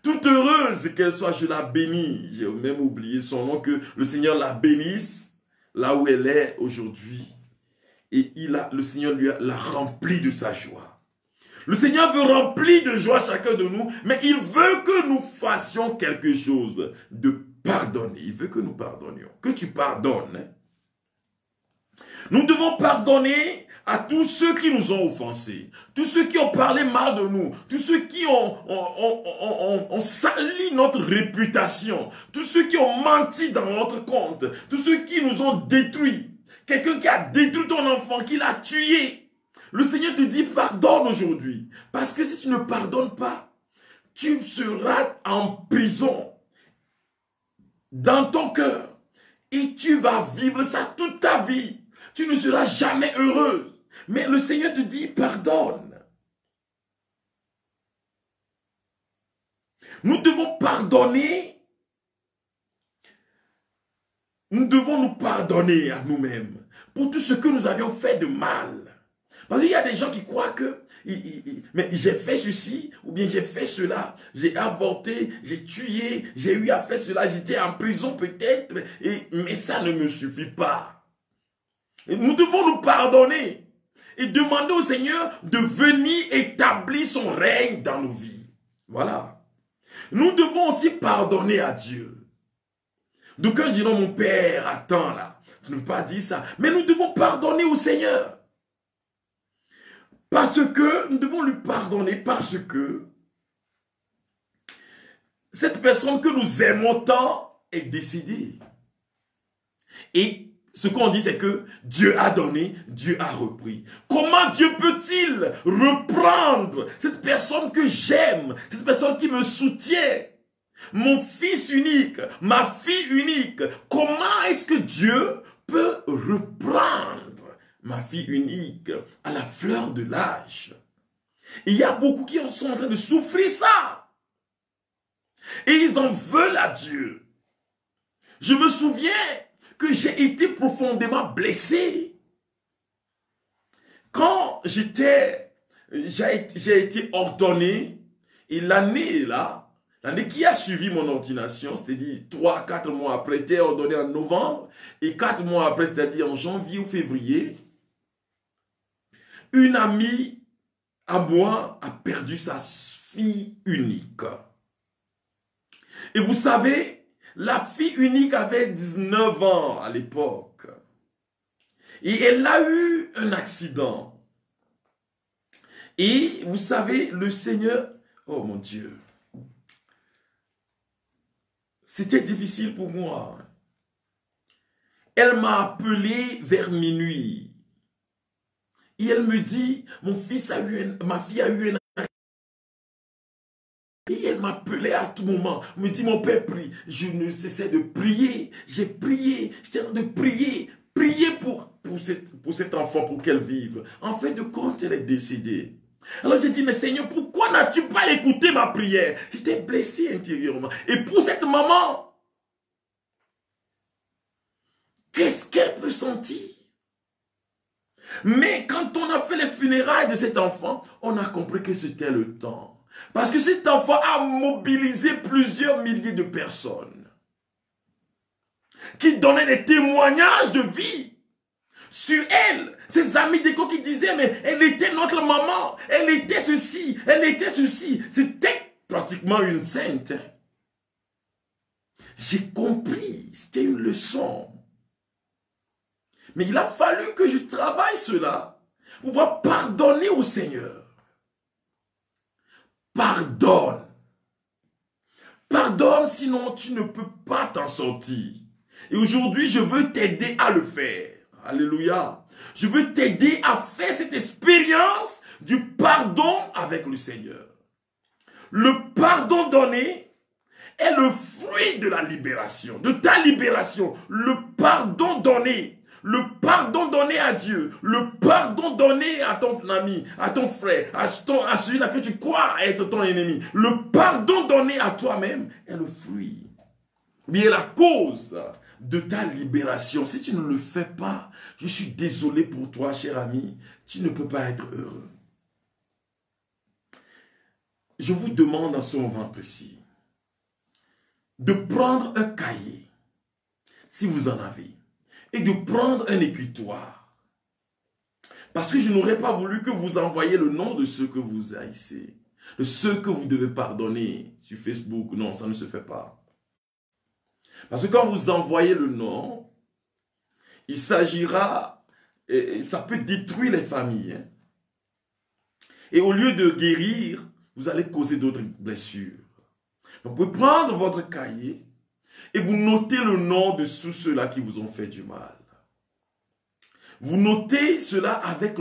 Toute heureuse qu'elle soit, je la bénis. J'ai même oublié son nom, que le Seigneur la bénisse là où elle est aujourd'hui. Et le Seigneur l'a remplie de sa joie. Le Seigneur veut remplir de joie chacun de nous, mais il veut que nous fassions quelque chose, de pardonner. Il veut que nous pardonnions, que tu pardonnes. Hein? Nous devons pardonner à tous ceux qui nous ont offensés, tous ceux qui ont parlé mal de nous, tous ceux qui ont sali notre réputation, tous ceux qui ont menti dans notre compte, tous ceux qui nous ont détruits, quelqu'un qui a détruit ton enfant, qui l'a tué. Le Seigneur te dit pardonne aujourd'hui. Parce que si tu ne pardonnes pas, tu seras en prison dans ton cœur. Et tu vas vivre ça toute ta vie. Tu ne seras jamais heureuse. Mais le Seigneur te dit pardonne. Nous devons pardonner. Nous devons nous pardonner à nous-mêmes pour tout ce que nous avions fait de mal. Parce qu'il y a des gens qui croient que mais j'ai fait ceci ou bien j'ai fait cela, j'ai avorté, j'ai tué, j'ai eu à faire cela, j'étais en prison peut-être, mais ça ne me suffit pas. Et nous devons nous pardonner et demander au Seigneur de venir établir son règne dans nos vies. Voilà. Nous devons aussi pardonner à Dieu. D'aucuns diront, mon Père, attends là, tu ne peux pas dire ça. Mais nous devons pardonner au Seigneur. Parce que, nous devons lui pardonner parce que cette personne que nous aimons tant est décédée. Et ce qu'on dit, c'est que Dieu a donné, Dieu a repris. Comment Dieu peut-il reprendre cette personne que j'aime, cette personne qui me soutient? Mon fils unique, ma fille unique, comment est-ce que Dieu peut reprendre ma fille unique à la fleur de l'âge? Il y a beaucoup qui sont en train de souffrir ça. Et ils en veulent à Dieu. Je me souviens que j'ai été profondément blessé. Quand j'ai été ordonné, et l'année là, l'année qui a suivi mon ordination, c'est-à-dire 3-4 mois après, j'étais ordonné en novembre, et 4 mois après, c'est-à-dire en janvier ou février, une amie à moi a perdu sa fille unique. Et vous savez, la fille unique avait 19 ans à l'époque. Et elle a eu un accident. Et vous savez, le Seigneur, oh mon Dieu, c'était difficile pour moi. Elle m'a appelé vers minuit. Et elle me dit, ma fille a eu un accident. Et elle m'appelait à tout moment. Elle me dit, mon père prie. Je ne cessais de prier. J'ai prié. J'étais en train de prier. Prier pour cet enfant, pour qu'elle vive. En fin de compte, elle est décédée. Alors j'ai dit, mais Seigneur, pourquoi n'as-tu pas écouté ma prière? J'étais blessé intérieurement. Et pour cette maman, qu'est-ce qu'elle peut sentir? Mais quand on a fait les funérailles de cet enfant, on a compris que c'était le temps. Parce que cet enfant a mobilisé plusieurs milliers de personnes qui donnaient des témoignages de vie sur elle. Ses amis d'école qui disaient, mais elle était notre maman, elle était ceci, elle était ceci. C'était pratiquement une sainte. J'ai compris, c'était une leçon. Mais il a fallu que je travaille cela pour pouvoir pardonner au Seigneur. Pardonne. Pardonne, sinon tu ne peux pas t'en sortir. Et aujourd'hui, je veux t'aider à le faire. Alléluia. Je veux t'aider à faire cette expérience du pardon avec le Seigneur. Le pardon donné est le fruit de la libération, de ta libération. Le pardon donné. Le pardon donné à Dieu, le pardon donné à ton ami, à ton frère, à celui-là que tu crois être ton ennemi, le pardon donné à toi-même est le fruit, bien la cause de ta libération. Si tu ne le fais pas, je suis désolé pour toi, cher ami, tu ne peux pas être heureux. Je vous demande en ce moment précis de prendre un cahier, si vous en avez, et de prendre un écritoire. Parce que je n'aurais pas voulu que vous envoyiez le nom de ceux que vous haïssez, de ceux que vous devez pardonner sur Facebook. Non, ça ne se fait pas. Parce que quand vous envoyez le nom, il s'agira, et ça peut détruire les familles. Hein. Et au lieu de guérir, vous allez causer d'autres blessures. Donc vous pouvez prendre votre cahier et vous notez le nom de tous ceux-là qui vous ont fait du mal. Vous notez cela avec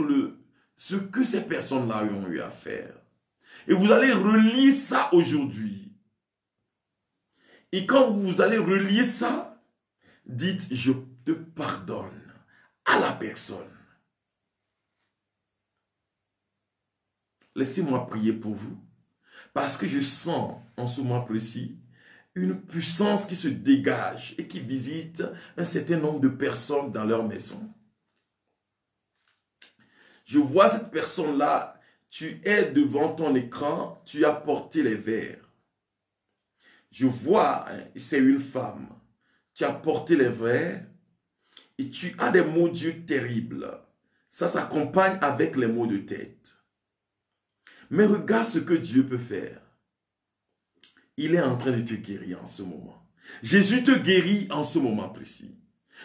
ce que ces personnes-là ont eu à faire. Et vous allez relire ça aujourd'hui. Et quand vous allez relire ça, dites, je te pardonne à la personne. Laissez-moi prier pour vous. Parce que je sens en ce moment précis une puissance qui se dégage et qui visite un certain nombre de personnes dans leur maison. Je vois cette personne-là, tu es devant ton écran, tu as porté les verres. Je vois, c'est une femme, tu as porté les verres et tu as des maux d'yeux terribles. Ça s'accompagne avec les maux de tête. Mais regarde ce que Dieu peut faire. Il est en train de te guérir en ce moment. Jésus te guérit en ce moment précis.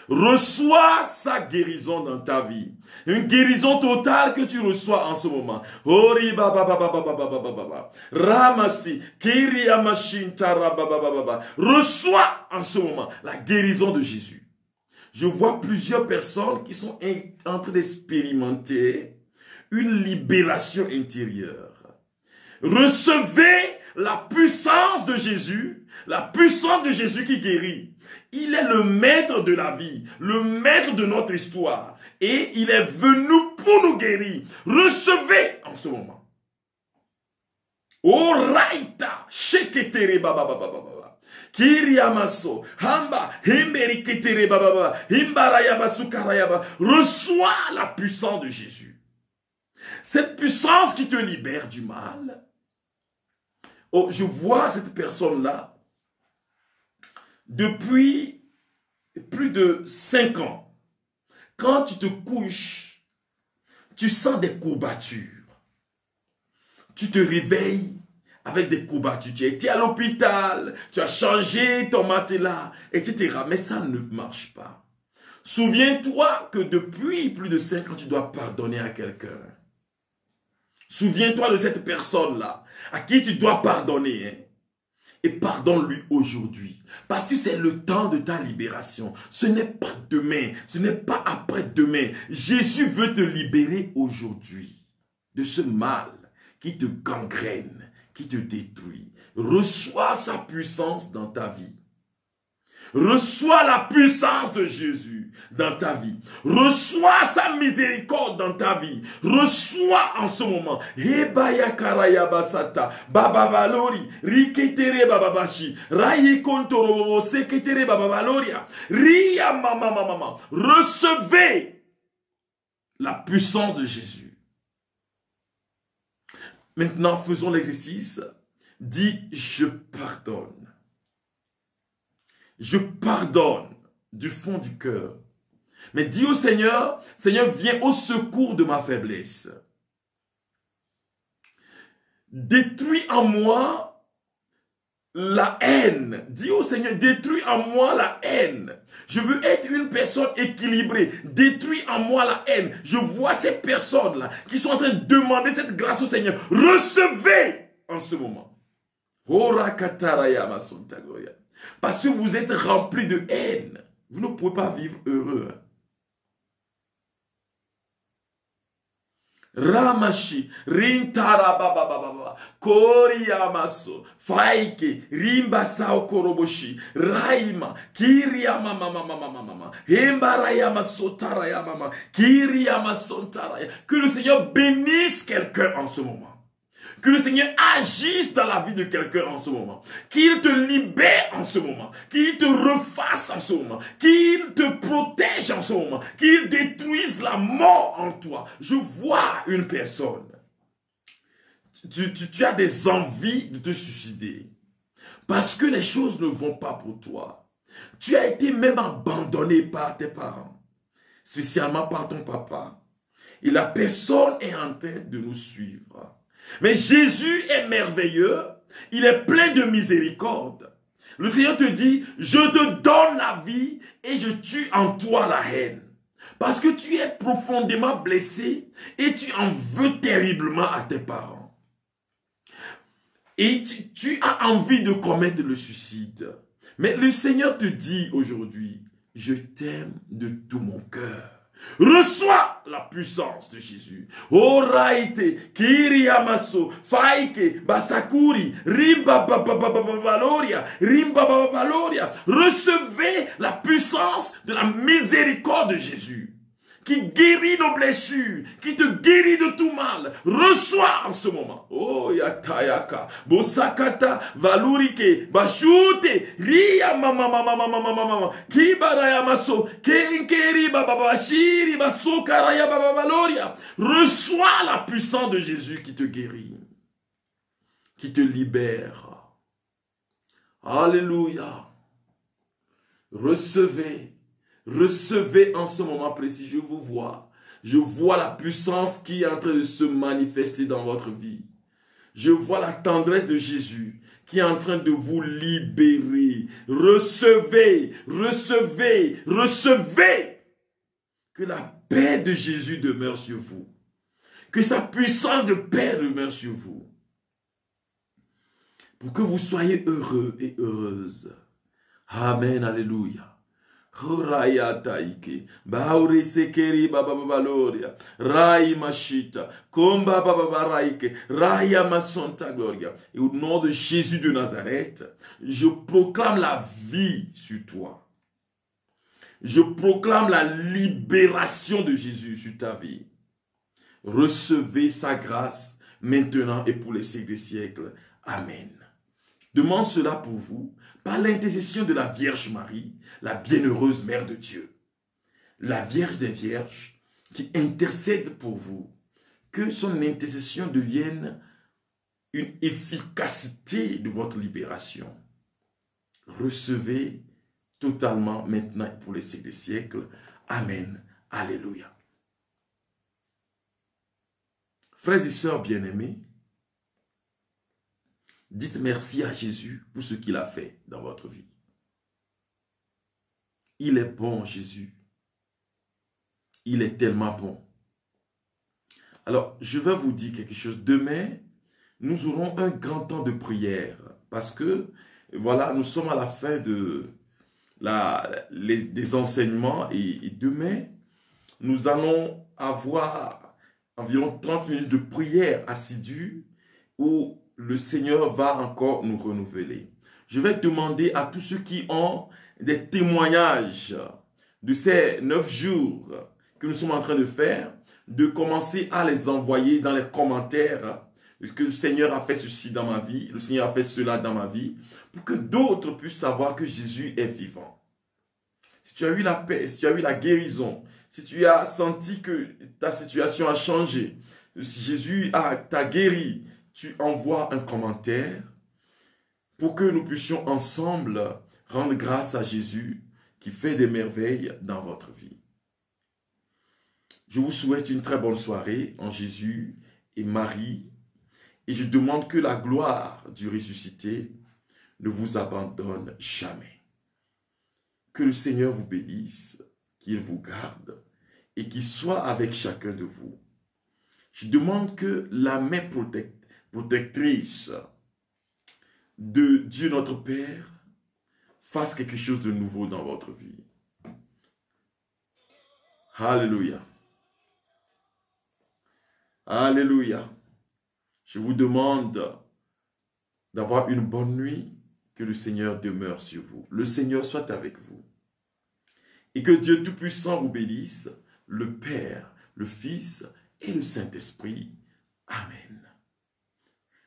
Reçois sa guérison dans ta vie. Une guérison totale que tu reçois en ce moment. Ramasi, reçois en ce moment la guérison de Jésus. Je vois plusieurs personnes qui sont en train d'expérimenter une libération intérieure. Recevez la puissance de Jésus, la puissance de Jésus qui guérit. Il est le maître de la vie, le maître de notre histoire. Et il est venu pour nous guérir. Recevez en ce moment. Oraita, sheketere baba baba baba. Kiriamaso, hamba, himberi ketere baba baba, himbarayaba sukarayaba. Reçois la puissance de Jésus. Cette puissance qui te libère du mal. Oh, je vois cette personne-là depuis plus de 5 ans. Quand tu te couches, tu sens des courbatures. Tu te réveilles avec des courbatures. Tu as été à l'hôpital, tu as changé ton matelas, etc. Mais ça ne marche pas. Souviens-toi que depuis plus de 5 ans, tu dois pardonner à quelqu'un. Souviens-toi de cette personne-là, à qui tu dois pardonner. Hein? Et pardonne-lui aujourd'hui. Parce que c'est le temps de ta libération. Ce n'est pas demain, ce n'est pas après-demain. Jésus veut te libérer aujourd'hui de ce mal qui te gangrène, qui te détruit. Reçois sa puissance dans ta vie. Reçois la puissance de Jésus dans ta vie. Reçois sa miséricorde dans ta vie. Reçois en ce moment. Hebaya karaya basata. Baba valori. Riketere bababashi. Rayi kontoro seketere babavaloria. Ria mama mama. Recevez la puissance de Jésus. Maintenant, faisons l'exercice. Dis, je pardonne. Je pardonne du fond du cœur. Mais dis au Seigneur, Seigneur, viens au secours de ma faiblesse. Détruis en moi la haine. Dis au Seigneur, détruis en moi la haine. Je veux être une personne équilibrée. Détruis en moi la haine. Je vois ces personnes-là qui sont en train de demander cette grâce au Seigneur. Recevez en ce moment. Parce que vous êtes remplis de haine. Vous ne pouvez pas vivre heureux. Ramashi, Rintara Baba Baba, Koriyamaso, Faike, Rimbasao Koroboshi, Raima, Kiriyama Mama Mama Mama, Hembarayama Sotaraya Mama, Kiriyama Sontaraya. Que le Seigneur bénisse quelqu'un en ce moment. Que le Seigneur agisse dans la vie de quelqu'un en ce moment. Qu'il te libère en ce moment. Qu'il te refasse en ce moment. Qu'il te protège en ce moment. Qu'il détruise la mort en toi. Je vois une personne. Tu as des envies de te suicider. Parce que les choses ne vont pas pour toi. Tu as été même abandonné par tes parents. Spécialement par ton papa. Et la personne est en train de nous suivre. Mais Jésus est merveilleux, il est plein de miséricorde. Le Seigneur te dit, je te donne la vie et je tue en toi la haine. Parce que tu es profondément blessé et tu en veux terriblement à tes parents. Et tu as envie de commettre le suicide. Mais le Seigneur te dit aujourd'hui, je t'aime de tout mon cœur. Reçois la puissance de Jésus. Oraite, Kiriamaso, Faike, Basakuri, Rimba Babaloria, Rimba Babaloria. Recevez la puissance de la miséricorde de Jésus, qui guérit nos blessures, qui te guérit de tout mal. Reçois en ce moment. Oh, yatayaka, bosakata, valurike, bashute, ria mama mama mama mama mama, kibaraya maso, kenkeri bababashiri, basokaraya bababaloria. Reçois la puissance de Jésus qui te guérit, qui te libère. Alléluia. Recevez. Recevez en ce moment précis, je vous vois. Je vois la puissance qui est en train de se manifester dans votre vie. Je vois la tendresse de Jésus qui est en train de vous libérer. Recevez, recevez, recevez. Que la paix de Jésus demeure sur vous. Que sa puissance de paix demeure sur vous. Pour que vous soyez heureux et heureuses. Amen, alléluia. Raya taike, bauri sekeri baba baloria, rai machita, komba baba baraike, raya masonta gloria. Et au nom de Jésus de Nazareth, je proclame la vie sur toi. Je proclame la libération de Jésus sur ta vie. Recevez sa grâce maintenant et pour les siècles des siècles. Amen. Demande cela pour vous, par l'intercession de la Vierge Marie, la bienheureuse Mère de Dieu. La Vierge des Vierges qui intercède pour vous. Que son intercession devienne une efficacité de votre libération. Recevez totalement maintenant pour les siècles des siècles. Amen. Alléluia. Frères et sœurs bien-aimés, dites merci à Jésus pour ce qu'il a fait dans votre vie. Il est bon, Jésus. Il est tellement bon. Alors, je vais vous dire quelque chose. Demain, nous aurons un grand temps de prière. Parce que, voilà, nous sommes à la fin des enseignements. Et demain, nous allons avoir environ 30 minutes de prière assidue où le Seigneur va encore nous renouveler. Je vais demander à tous ceux qui ont des témoignages de ces 9 jours que nous sommes en train de faire, de commencer à les envoyer dans les commentaires, que le Seigneur a fait ceci dans ma vie, le Seigneur a fait cela dans ma vie, pour que d'autres puissent savoir que Jésus est vivant. Si tu as eu la paix, si tu as eu la guérison, si tu as senti que ta situation a changé, si Jésus t'a guéri, tu envoies un commentaire pour que nous puissions ensemble rendre grâce à Jésus qui fait des merveilles dans votre vie. Je vous souhaite une très bonne soirée en Jésus et Marie et je demande que la gloire du ressuscité ne vous abandonne jamais. Que le Seigneur vous bénisse, qu'il vous garde et qu'il soit avec chacun de vous. Je demande que la main protectrice de Dieu notre Père fasse quelque chose de nouveau dans votre vie. Alléluia. Alléluia. Je vous demande d'avoir une bonne nuit, que le Seigneur demeure sur vous. Le Seigneur soit avec vous. Et que Dieu Tout-Puissant vous bénisse, le Père, le Fils et le Saint-Esprit. Amen.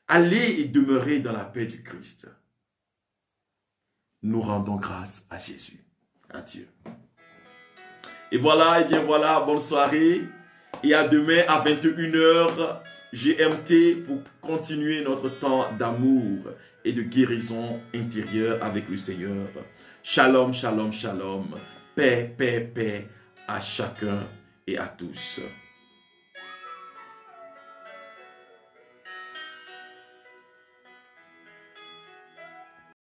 Allez et demeurez dans la paix du Christ. Nous rendons grâce à Jésus. Adieu. Et voilà, bonne soirée. Et à demain à 21 h GMT pour continuer notre temps d'amour et de guérison intérieure avec le Seigneur. Shalom, shalom, shalom. Paix, paix, paix à chacun et à tous.